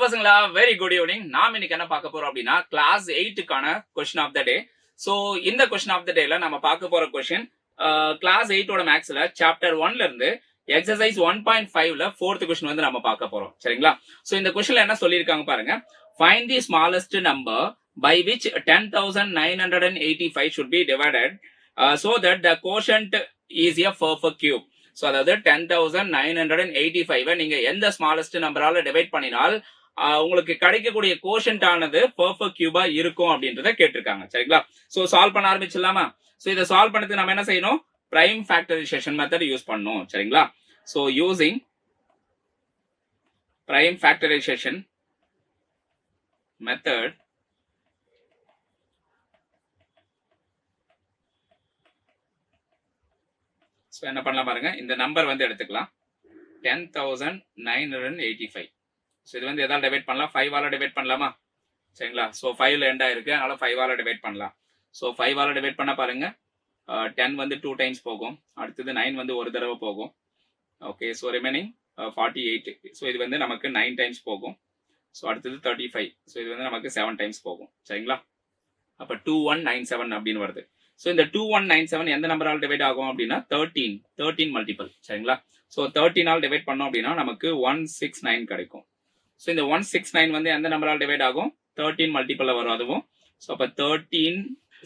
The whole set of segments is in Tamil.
ஹலோ பசங்களா, வெரி குட் ஈவினிங். நாம் இன்னைக்கு என்ன பார்க்க போறோம் அப்படின்னா கிளாஸ் 8க்கான question of the day. So இந்த கொஸ்டின் ஆஃப் த டேல நம்ம பார்க்க போற கொஸ்டின் கிளாஸ் 8ஓட மேக்ஸ்ல சாப்டர் 1ல இருந்து எக்ஸசைஸ் 1.5ல ஃபோர்த் கொஸ்டின் வந்து நம்ம பார்க்க போறோம். சரிங்களா? ஸோ இந்த கொஸ்டின்ல என்ன சொல்லியிருக்காங்க பாருங்க. Find the smallest number by which 10,985 should be divided so that the quotient is a perfect cube. So அதாவது 10,985 நீங்க எந்த ஸ்மாலஸ்ட் நம்பரால டிவைட் பண்ணினால் உங்களுக்கு கிடைக்கக்கூடிய கோஷன்ட் ஆனது பெர்ஃபெக்ட் கியூபா இருக்கும் அப்படின்றத கேட்டிருக்காங்க. சரிங்களா? ஸோ சால்வ் பண்ண ஆரம்பிச்சிடலாமா? ஸோ இதை சால்வ் பண்ணதுக்கு நம்ம என்ன செய்யணும்? பிரைம் ஃபேக்டரைசேஷன் மெத்தட் யூஸ் பண்ணணும். சரிங்களா? So using prime factorisation method so என்ன பண்ணலாம் பாருங்க. இந்த நம்பர் வந்து எடுத்துக்கலாம் 10,985. ஸோ இது வந்து எதாவது டிவைட் பண்ணலாம், 5ஆல டிவைட் பண்ணலாமா? சரிங்களா? ஸோ 5ல எண்ட் ஆயிருக்கு, அதனால 5ஆல டிவைட் பண்ணலாம். ஸோ 5ஆல டிவைட் பண்ண பாருங்க 10 வந்து 2 டைம்ஸ் போகும், அடுத்தது 9 வந்து ஒரு தடவை போகும். Okay, so remaining 48. ஸோ இது வந்து நமக்கு 9 டைம்ஸ் போகும். ஸோ அடுத்தது 35. ஸோ இது வந்து நமக்கு 7 டைம்ஸ் போகும். சரிங்களா? அப்போ 2197 அப்படின்னு வருது. ஸோ இந்த 2197 எந்த நம்பரால் டிவைட் ஆகும் அப்படின்னா 13 மல்டிபிள். சரிங்களா? ஸோ 13ஆல் டிவைட் பண்ணோம் அப்படின்னா நமக்கு 169 கிடைக்கும். ஸோ இந்த 169 வந்து எந்த நம்பரால் டிவைட் ஆகும்? 13 மல்டிபிள் வரும் அதுவும். ஸோ அப்போ 13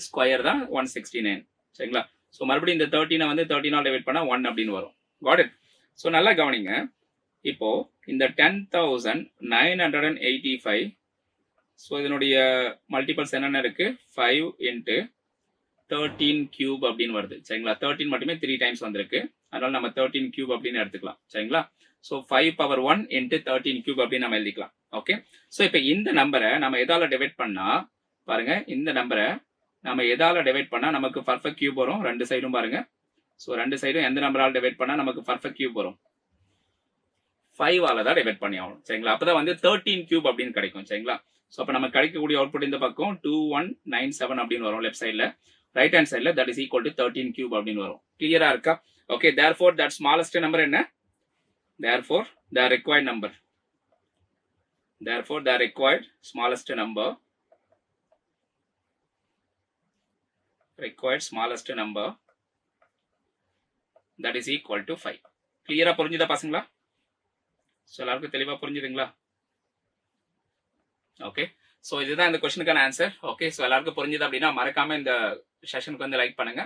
ஸ்கொயர் தான் 169. சரிங்களா? ஸோ மறுபடியும் இந்த 13 வந்து 13ஆல் டிவைட் பண்ணால் 1 அப்படின்னு வரும். Got it? ஸோ நல்லா கவனிங்க. இப்போ இந்த 10,985 ஸோ இதனுடைய மல்டிபிள்ஸ் என்னென்ன இருக்கு? 5 இன்ட்டு 13 கியூப் அப்படின்னு வருது. சரிங்களா? 13 மட்டுமே 3 டைம்ஸ் வந்திருக்கு, அதனால நம்ம 13 கியூப் அப்படின்னு எடுத்துக்கலாம். சரிங்களா? ஸோ 5 பவர் 1 இன்ட்டு 13 கியூப் அப்படின்னு நம்ம எழுதிக்கலாம். ஓகே, ஸோ இப்போ இந்த நம்பரை நம்ம எதால டிவைட் பண்ணா பாருங்க, இந்த நம்பரை நம்ம எதால டிவைட் பண்ணா நமக்கு பர்ஃபெக்ட் கியூப் வரும். ரெண்டு சைடும் பாருங்க. ஸோ ரெண்டு சைடும் எந்த நம்பரால் டிவைட் பண்ணா நமக்கு பர்ஃபெக்ட் கியூப் வரும்? 5ஆல தான் டிவைட் பண்ணி ஆகணும். சரிங்களா? அப்பதான் வந்து 13 கியூப் அப்படின்னு கிடைக்கும். சரிங்களா? ஸோ அப்போ நம்ம கிடைக்கக்கூடிய அவுட்புட் இந்த பக்கம் 2197 அப்படின்னு வரும் லெஃப்ட் சைட்ல. ரைட் ஹேண்ட் சைட்ல that is equal to 13 cube அப்படின்னு வரும். கிளியரா இருக்கா? Okay, therefore that smallest number என்ன? Therefore the required number, therefore the required smallest number that is equal to 5. கிளியரா புரிஞ்சுதா பசங்களா? ஸோ எல்லாருக்கும் தெளிவா புரிஞ்சுதுங்களா? ஓகே, ஸோ இதுதான் இந்த கொஸ்டினுக்கான ஆன்சர். ஓகே, ஸோ எல்லாருக்கும் புரிஞ்சுது அப்படின்னா மறக்காம இந்த செஷனுக்கு வந்து லைக் பண்ணுங்க,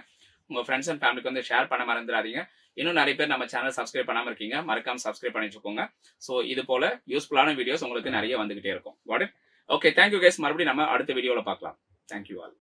உங்க ஃப்ரெண்ட்ஸ் அண்ட் ஃபேமிலிக்கு வந்து ஷேர் பண்ண மறந்துடாதீங்க. இன்னும் நிறைய பேர் நம்ம சேனல் சப்ஸ்கிரைப் பண்ணாம இருக்கீங்க, மறக்காம சப்ஸ்கிரைப் பண்ணி வச்சுக்கோங்க. ஸோ இது போல யூஸ்ஃபுல்லான வீடியோஸ் உங்களுக்கு நிறைய வந்துகிட்டே இருக்கும். What it? Okay, thank you guys. மறுபடியும் நம்ம அடுத்த வீடியோவில் பார்க்கலாம். Thank you all.